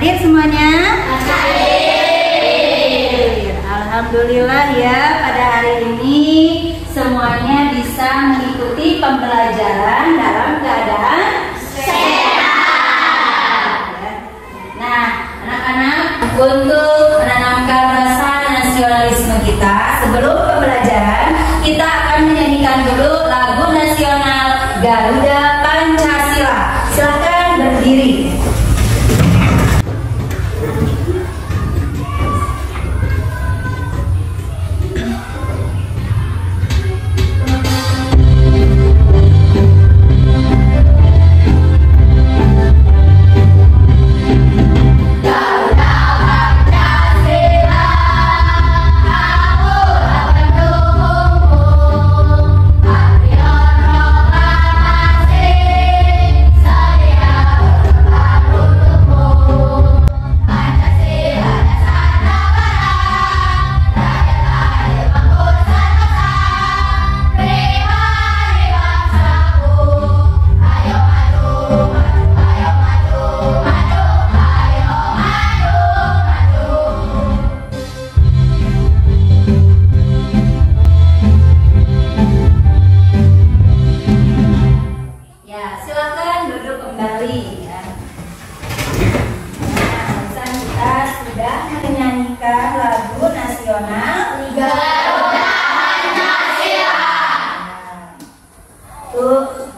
Hadir semuanya? Hadir. Alhamdulillah ya, pada hari ini semuanya bisa mengikuti pembelajaran dalam keadaan sehat. Nah, anak-anak, untuk menanamkan rasa nasionalisme kita sebelum pembelajaran, kita akan menyanyikan dulu lagu nasional Garuda Pancasila. Silakan berdiri.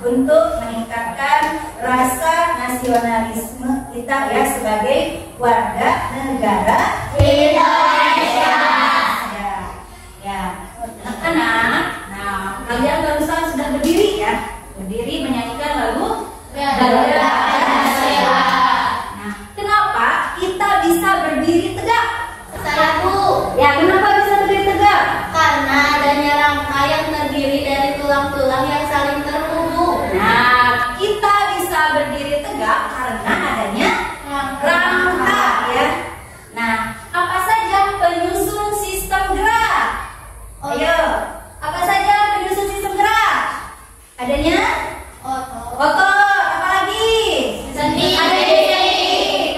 Untuk meningkatkan rasa nasionalisme kita ya sebagai warga negara Indonesia. Ya, anak-anak. Nah, kalian barusan sudah berdiri ya, berdiri menyanyikan lagu Garuda Pancasila. Nah, kenapa kita bisa berdiri tegak? Saya Bu. Ya, kenapa bisa berdiri tegak? Karena adanya rangka yang terdiri dari tulang-tulang yang saling terhubung. Nah, kita bisa berdiri tegak karena adanya rangka ya. Nah, apa saja penyusun sistem gerak? Ayo, apa saja penyusun sistem gerak? Adanya otot, apa lagi? Sendi.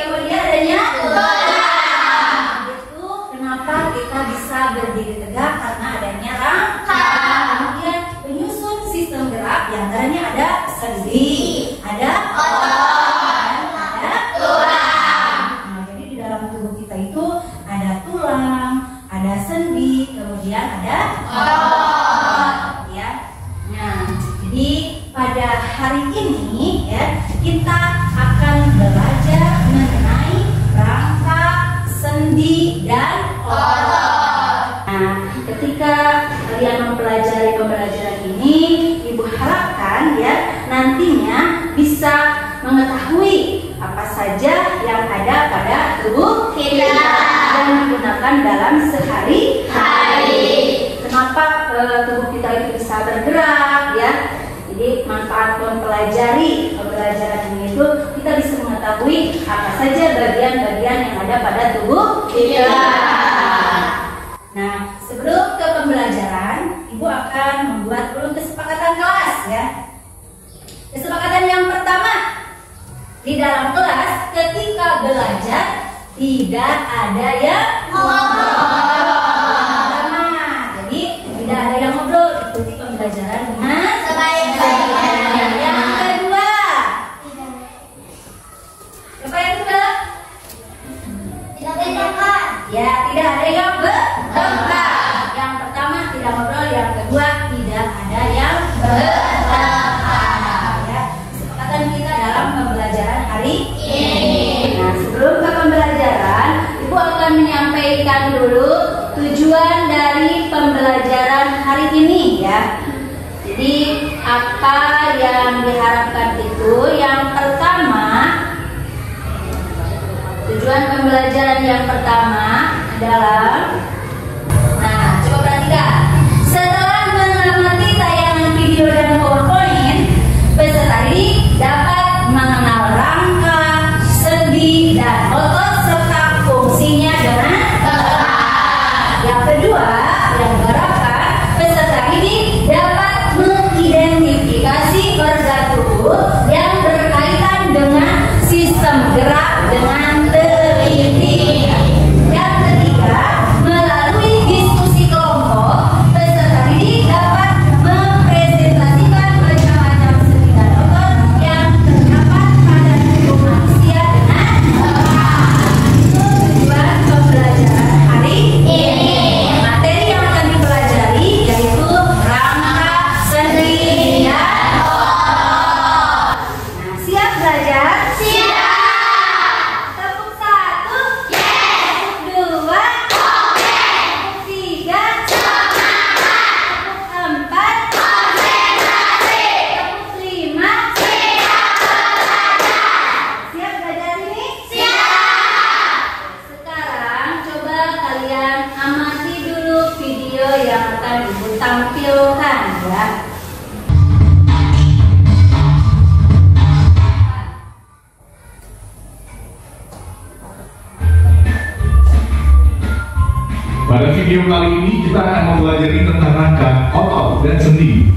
Kemudian adanya tulang. Itu kenapa kita bisa berdiri tegak karena adanya rangka. Kemudian penyusun sistem gerak yang antaranya ada sendi, ada otot, ada tulang. Nah, jadi di dalam tubuh kita itu ada tulang, ada sendi, kemudian ada otot, ya. Nah, jadi pada hari ini ya kita akan belajar mengenai rangka, sendi, dan otot. Nah, ketika kalian mempelajari pembelajaran ini, Ibu harapkan ya nantinya bisa mengetahui apa saja yang ada pada tubuh kita dan digunakan dalam sehari-hari. Kenapa tubuh kita itu bisa bergerak ya? Jadi manfaat mempelajari pembelajaran ini itu kita bisa mengetahui apa saja bagian-bagian yang ada pada tubuh kita. Nah, sebelum ke pembelajaran, Ibu akan membuat dulu kesepakatan kelas ya. Kesepakatan yang pertama, di dalam kelas ketika belajar tidak ada yang ngobrol. Jadi tidak ada yang ngobrol, ikuti pembelajaran dengan sebaik-baiknya. Yang kedua, apa yang kedua? Tidak berangkat. Ya, tidak ada yang berangkat. Yang pertama tidak ngobrol, yang kedua tidak ada yang berangkat. Ya, kesepakatan kita dalam pembelajaran hari ini. Nah, sebelum ke pembelajaran, Ibu akan menyampaikan dulu tujuan dari pembelajaran hari ini ya. Jadi apa yang diharapkan itu? Yang pertama, tujuan pembelajaran yang pertama adalah, nah coba perhatikan, setelah mengamati tayangan video dan PowerPoint, peserta ini dapat mengenal rangka, sendi, dan otot serta fungsinya dengan tepat. Yang kedua, yang diharapkan peserta ini dapat mengidentifikasi organ tubuh yang berkaitan dengan sistem gerak dengan video kali ini kita akan mempelajari tentang rangka, otot, dan sendi.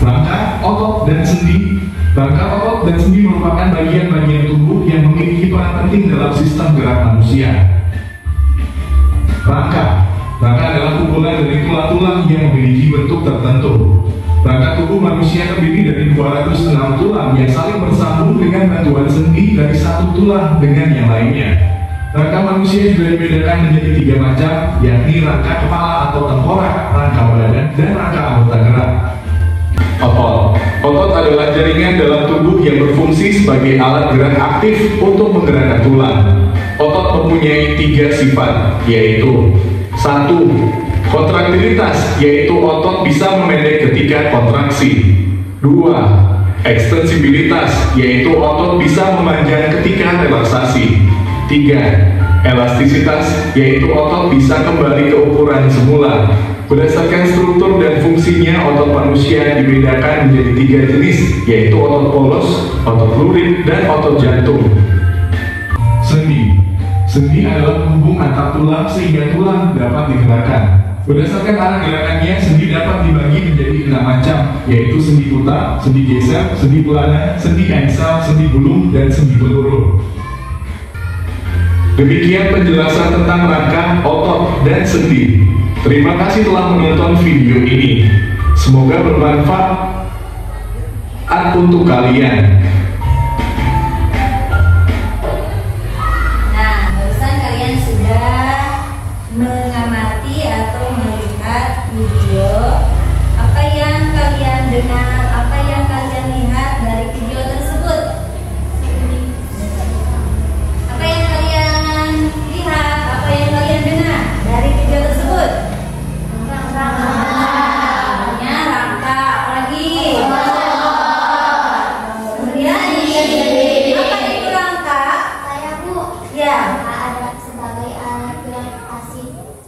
Rangka, otot, dan sendi. Rangka, otot, dan sendi merupakan bagian-bagian tubuh yang memiliki peran penting dalam sistem gerak manusia. Rangka adalah kumpulan dari tulang-tulang yang memiliki bentuk tertentu. Rangka tubuh manusia terdiri dari 206 tulang yang saling bersambung dengan bantuan sendi dari satu tulang dengan yang lainnya. Rangka manusia juga dibedakan menjadi 3 macam, yakni rangka kepala atau tengkorak, rangka badan, dan rangka anggota gerak. Otot adalah jaringan dalam tubuh yang berfungsi sebagai alat gerak aktif untuk menggerakkan tulang. Otot mempunyai 3 sifat, yaitu 1. Kontraktilitas, yaitu otot bisa memendek ketika kontraksi. 2. Ekstensibilitas, yaitu otot bisa memanjang ketika relaksasi. 3. Elastisitas, yaitu otot bisa kembali ke ukuran semula. Berdasarkan struktur dan fungsinya, otot manusia dibedakan menjadi 3 jenis, yaitu otot polos, otot lurik, dan otot jantung. Sendi adalah penghubung antar tulang sehingga tulang dapat digerakkan. Berdasarkan arah gerakannya, sendi dapat dibagi menjadi 6 macam, yaitu sendi putar, sendi geser, sendi pelana, sendi engsel, sendi gulung, dan sendi peluru. Demikian penjelasan tentang rangka, otot, dan sendi. Terima kasih telah menonton video ini. Semoga bermanfaat untuk kalian. Nah, barusan kalian sudah mengamati atau melihat video. Apa yang kalian dengar, apa yang kalian lihat dari video tersebut? Apa yang kalian lihat, apa yang kalian dengar dari video tersebut? Namanya rangka, apalagi? Kemudian apa itu rangka? Ya.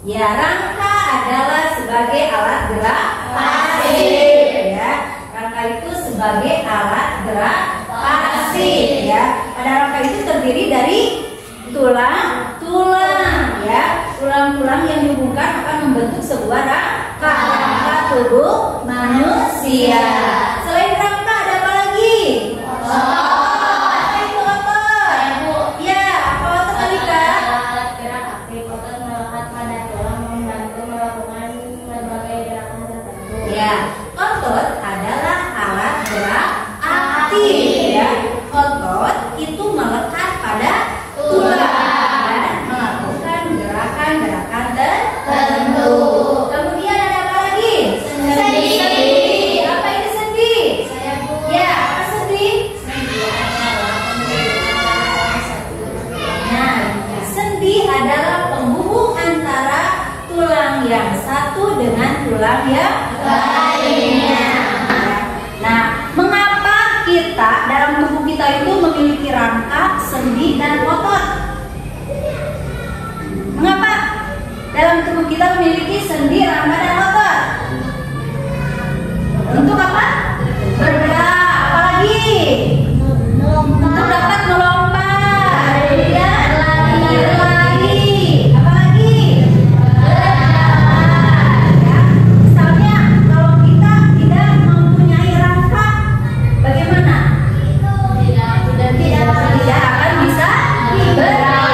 Ya, rangka adalah sebagai alat gerak pasif, ya. Rangka itu sebagai alat gerak pasif, ya. Pada rangka itu terdiri dari tulang-tulang, ya. Tulang-tulang yang dihubungkan akan membentuk sebuah rangka tubuh manusia. Selain rangka ada apa lagi? Apa itu otot? Ya, apa otot tadi, Kak? Ya, otot adalah alat gerak aktif, ya. Otot itu melekat pada tulang dan melakukan gerakan-gerakan tertentu. Kemudian ada apa lagi? Sendi. Apa itu sendi? Ya, apa sendi? Nah, sendi adalah penghubung antara tulang yang satu dengan tulang yang lainnya. Nah, mengapa kita dalam tubuh kita itu memiliki rangka, sendi, dan otot? Mengapa dalam tubuh kita memiliki sendi, rangka, dan otot? Untuk apa? Bergerak. Apalagi? Untuk dapat melompat. Kemudian berlari. Apalagi? Ya. Misalnya kalau kita tidak mempunyai rangka, bagaimana? Tidak akan bisa bergerak,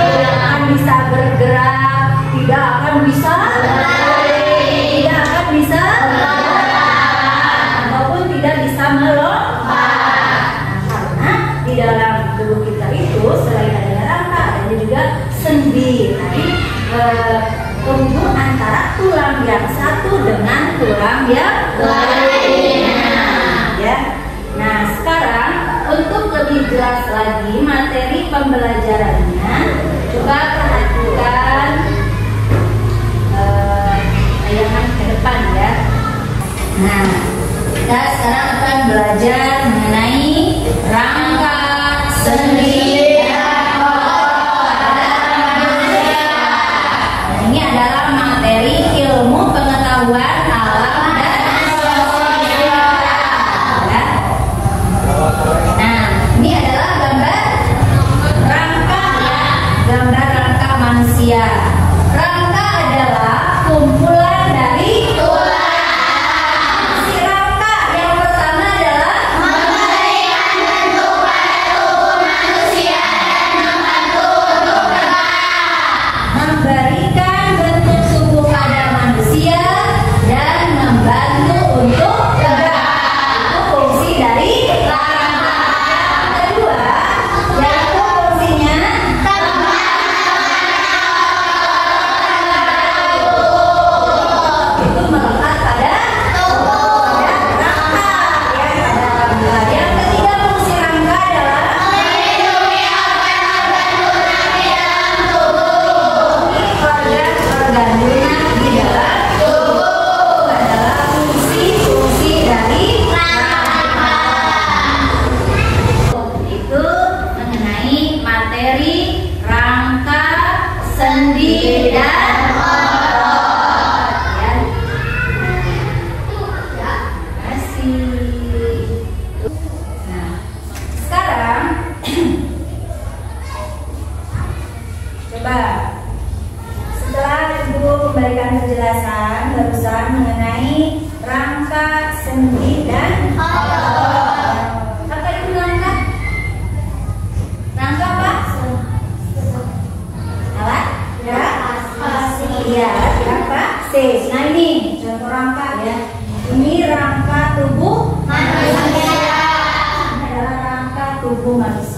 tidak akan bisa bergerak, tidak akan bisa tidak akan bisa ataupun tidak bisa melompat. Karena di dalam tubuh kita itu selain ada rangka, ada juga sendi. Nanti penghubung antara tulang yang satu dengan tulang yang lainnya, ya. Nah, sekarang untuk lebih jelas lagi materi pembelajarannya, coba perhatikan tayangan ke depan, ya. Nah, kita sekarang akan belajar mengenai rangka, sendi, dan otot. Nah, ini adalah materi ilmu pengetahuan alam dan sosial, ya. Nah, ini adalah gambar rangka, ya, gambar rangka manusia.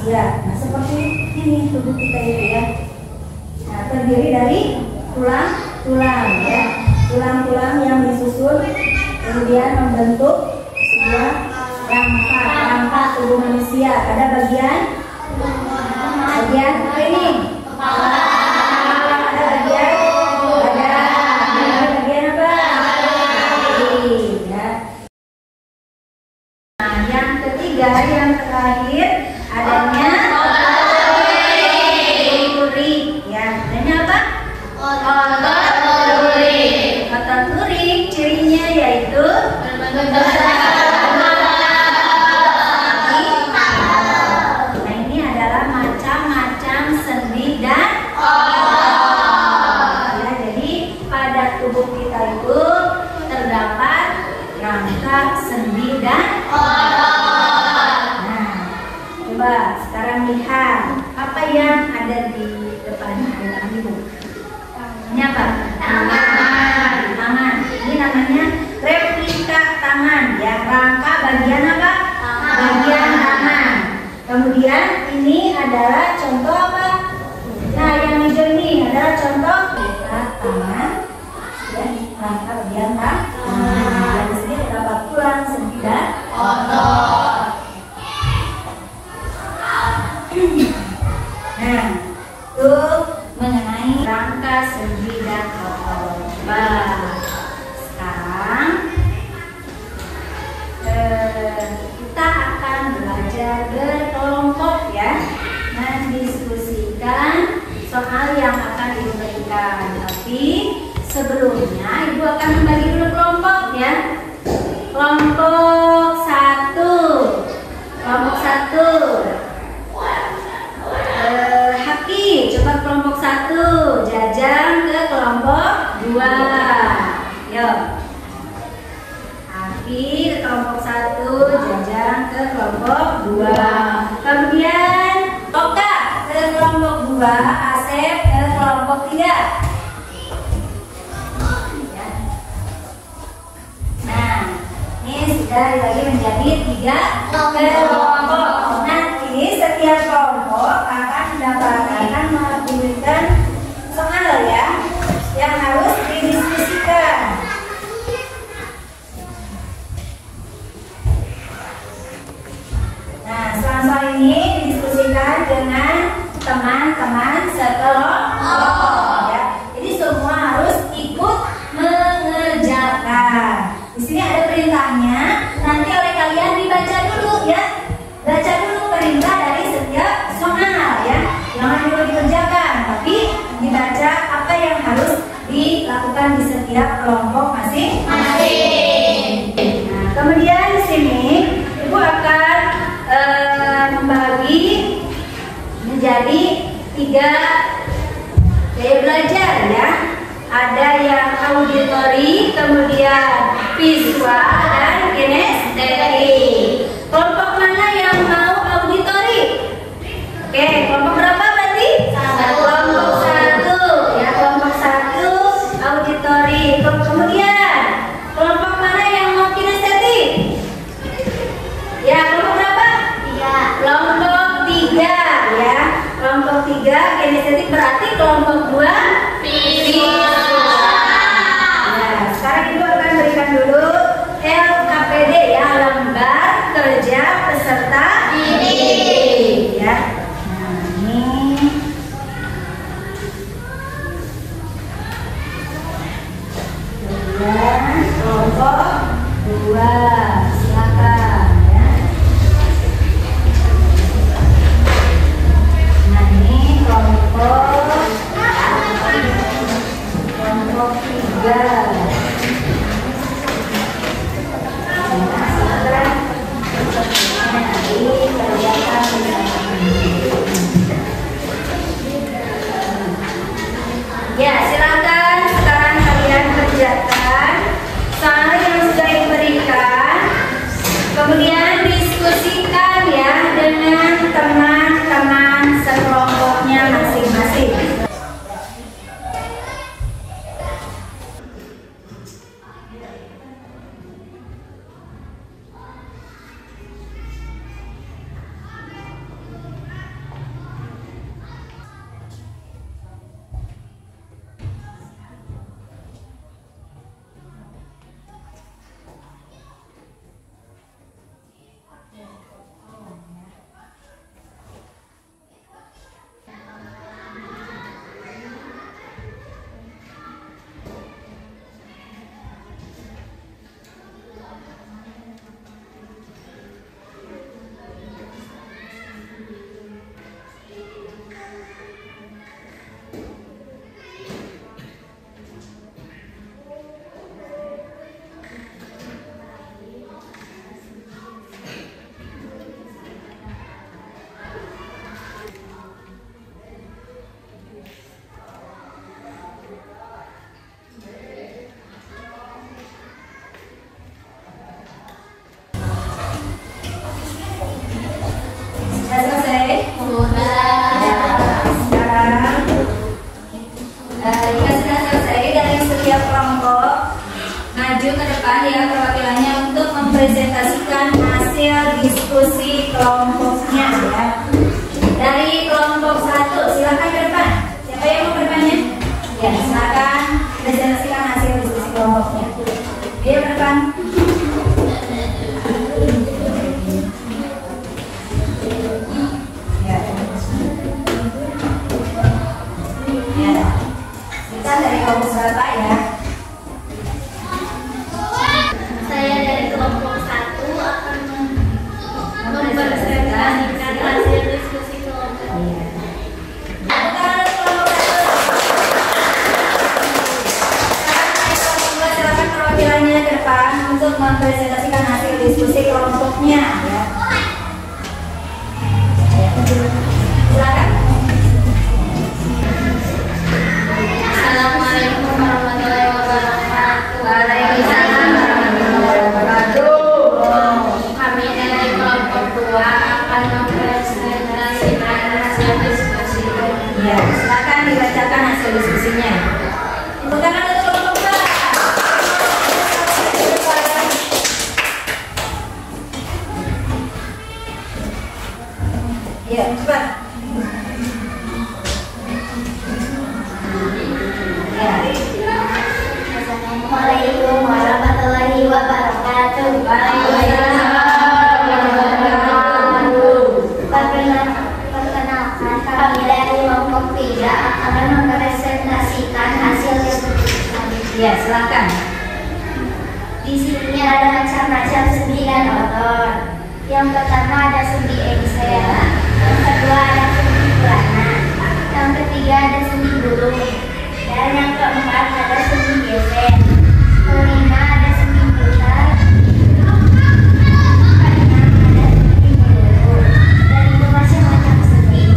manusia. Nah, seperti ini tubuh kita itu ya. Nah, terdiri dari tulang-tulang ya. Tulang-tulang yang disusun kemudian membentuk sebuah rangka tubuh manusia. Ada bagian ini. Ada bagian badan. Bagian apa? Ya. Nah, yang ketiga, yang terakhir adanya turik. Ya, adanya apa? Otot turik, cirinya yaitu nah, ini adalah macam-macam sendi dan ya, jadi pada tubuh kita itu terdapat rangka, sendi dan nah, coba sekarang lihat apa yang ada di depan ibu. Ini apa? Tangan. Ini namanya replika tangan ya. Rangka bagian apa? Bagian tangan. Kemudian ini adalah contoh apa? Nah, yang hijau ini adalah contoh replika tangan dan rangka bagian tangan. Di sini terdapat tulang, sendi dan otot. Nah, itu mengenai rangka, sendi dan otot. Sekarang kita akan belajar berkelompok ya, mendiskusikan soal yang akan ibu berikan. Tapi sebelumnya ibu akan membagi dulu kelompok ya. Kelompok 1. Haki, coba kelompok 1, Jajang ke kelompok 2. Yuk. Haki ke kelompok 1, Jajang ke kelompok 2. Kemudian Oka ke kelompok 2, Asep ke kelompok 3. Nah, ini sudah dibagi menjadi 3 kelompok. Nanti setiap kelompok akan memberikan soal ya, yang harus didiskusikan. Nah, soal ini didiskusikan dengan teman-teman sekelompok ya. Jadi semua harus ikut mengerjakan. Di sini ada perintahnya, nanti oleh kalian dibaca dulu ya. Baca dulu perintah dari setiap soal ya. Jangan dulu dikerjakan, tapi dibaca apa yang harus dilakukan di setiap kelompok masing-masing. Nah, kemudian di sini ibu akan membagi menjadi 3 gaya belajar ya. Ada yang auditori, kemudian visual dan kinestetik. Kelompok mana yang mau auditori? Oke, kelompok berapa berarti? Kelompok 1 ya, kelompok 1 auditori. Kemudian kelompok mana yang mau kinestetik? Ya, kelompok berapa? 3. Kelompok 3 ya. Kelompok 3 kinestetik, berarti kelompok 2 visual. Nah, sekarang ibu akan berikan dulu LKPD ya, lembar kerja peserta didik ya. Nah, ini kemudian kelompok 2, silakan ya. Nah, ini kelompok depan ya perwakilannya untuk mempresentasikan hasil diskusi kelompoknya ya. Dari kelompok 1, silakan ke depan. Siapa yang mau ke depannya? Ya, silakan presentasikan hasil diskusi kelompoknya. Dia ke depan. Ya. Kita dari kelompok berapa ya? Saya dari kelompok 1 akan mempresentasikan hasil diskusi kelompok. Silakan perwakilannya ke depan untuk mempresentasikan hasil diskusi kelompoknya ya. Silakan. Assalamualaikum warahmatullahi wabarakatuh. Waalaikumsalam warahmatullahi wabarakatuh. Kami dari kelompok 2 akan mempresentasikan hasil diskusi. Ya, silakan dibacakan hasil diskusinya. Tepuk tangan untuk kelompok 2. Ya, cepat. Ya. Assalamualaikum warahmatullahi wabarakatuh. Perkenalkan, kami dari kelompok 3 akan mempresentasikan hasil diskusi kami. Ya, silakan. Di sini ada macam-macam sendi dan otot. Yang pertama ada sendi engsel, yang kedua ada sendi bulanan, yang ketiga ada sendi bulu, dan yang keempat ada sendi geser. Kelima ada sendi putar, keenam ada sendi meluru. Dan itu masih macam sendi.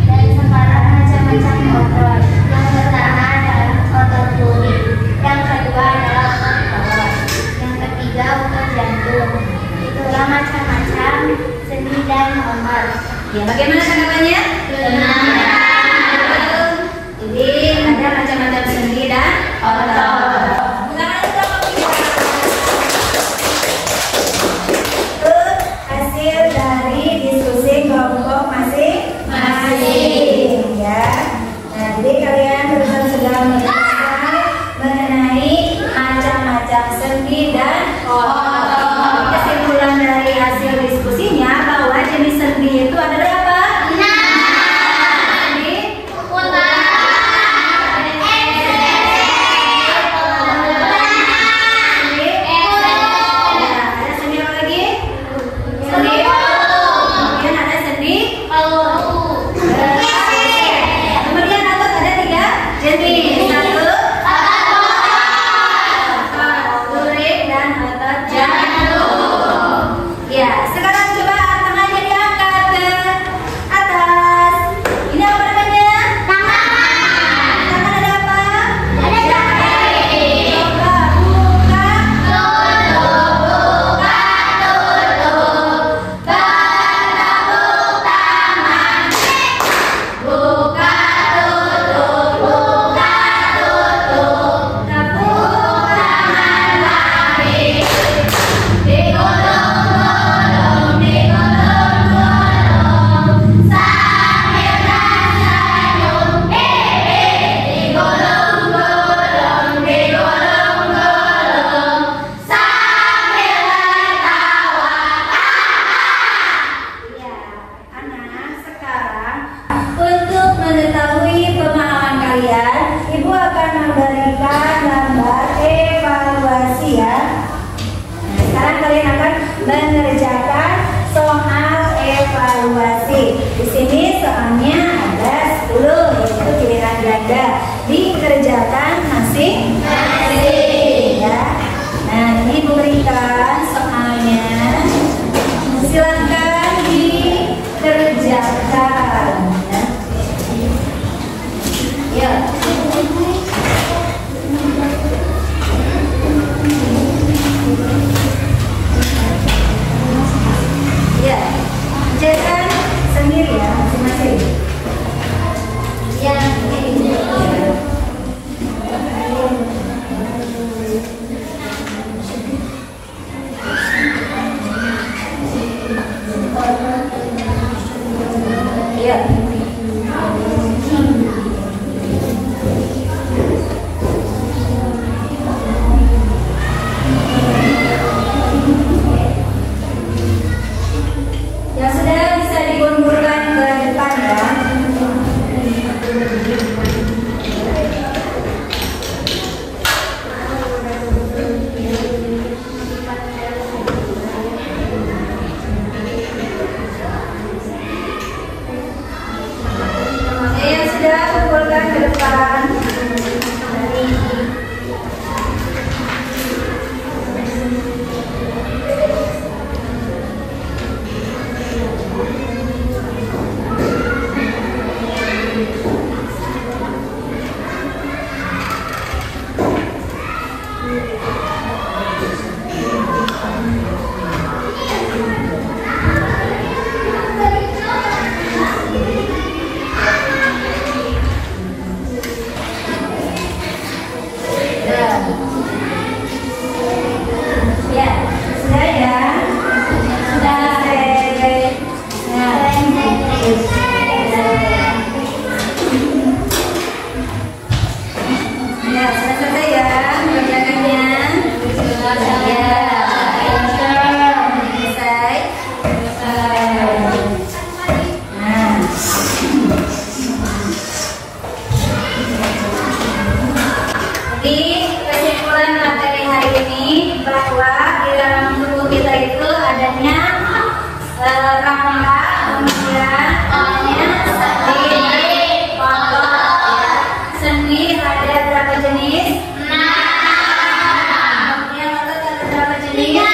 Dan sekarang macam-macam otot. Yang pertama adalah otot kulit, yang kedua adalah otot perut, yang ketiga otot jantung. Itulah macam-macam sendi dan otot. Ya, bagaimana tanggapannya? Benar. Jadi ada macam-macam sendi dan otot. Itu hasil dari diskusi kelompok masing-masing ya. Nah, jadi kalian berusaha sedang menjelaskan mengenai macam-macam sendi dan otot. Kesimpulan dari hasil diskusinya bahwa jenis sendi itu adalah apa? Sendi ada sendi apa lagi? Sendi kemudian ada sendi kemudian otot ada 3 jenis. 1 otot lurik dan otot jantung. Ya, sekarang coba tangannya diangkat ke atas. Ini apa namanya? Tangan ada apa? Coba buka. Ya, anak, sekarang untuk mengetahui pemahaman kalian, Ibu akan memberikan gambar evaluasi ya. Nah, sekarang kalian akan mengerjakan soal evaluasi. Di sini soalnya ada 10, yaitu pilihan ganda. Dikerjakan masing-masing ya. Nah, ini berikan soalnya. Silakan dikerjakan ya. Ya, kerjakan sendiri ya masing-masing. Ya, ini. Ya. Yang sudah bisa digundurkan ke depan ya. Yang sudah kumpulkan ke depan. Ya, sudah ya. Sudah selesai. Ya, sudah selesai ya mengerjakannya. Ya, selesai. Nah. Jadi kesimpulan materi hari ini bahwa di dalam tubuh kita itu adanya rangka, kemudian sendi, otot. Sendi ada berapa jenis? 6. Kemudian otot ada berapa jenis?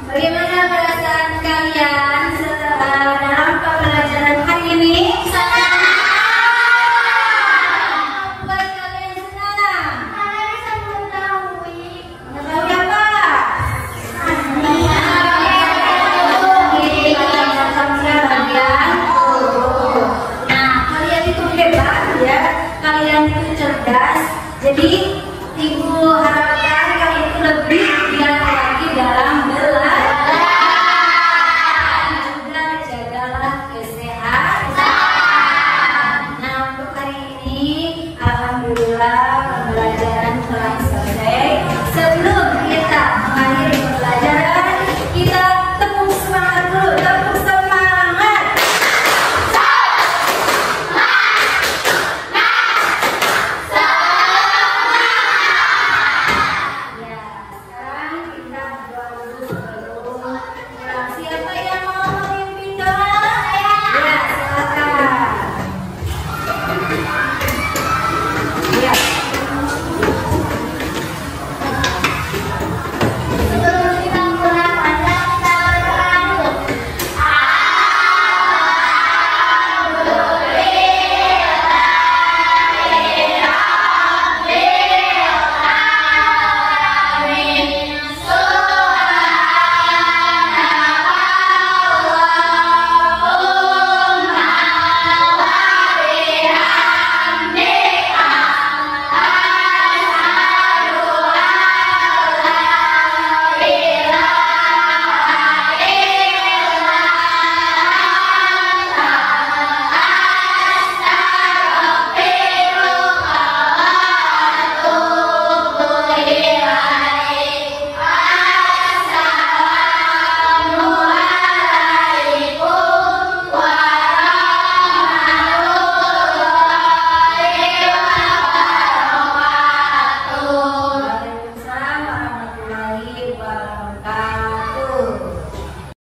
Bagaimana perasaan kalian?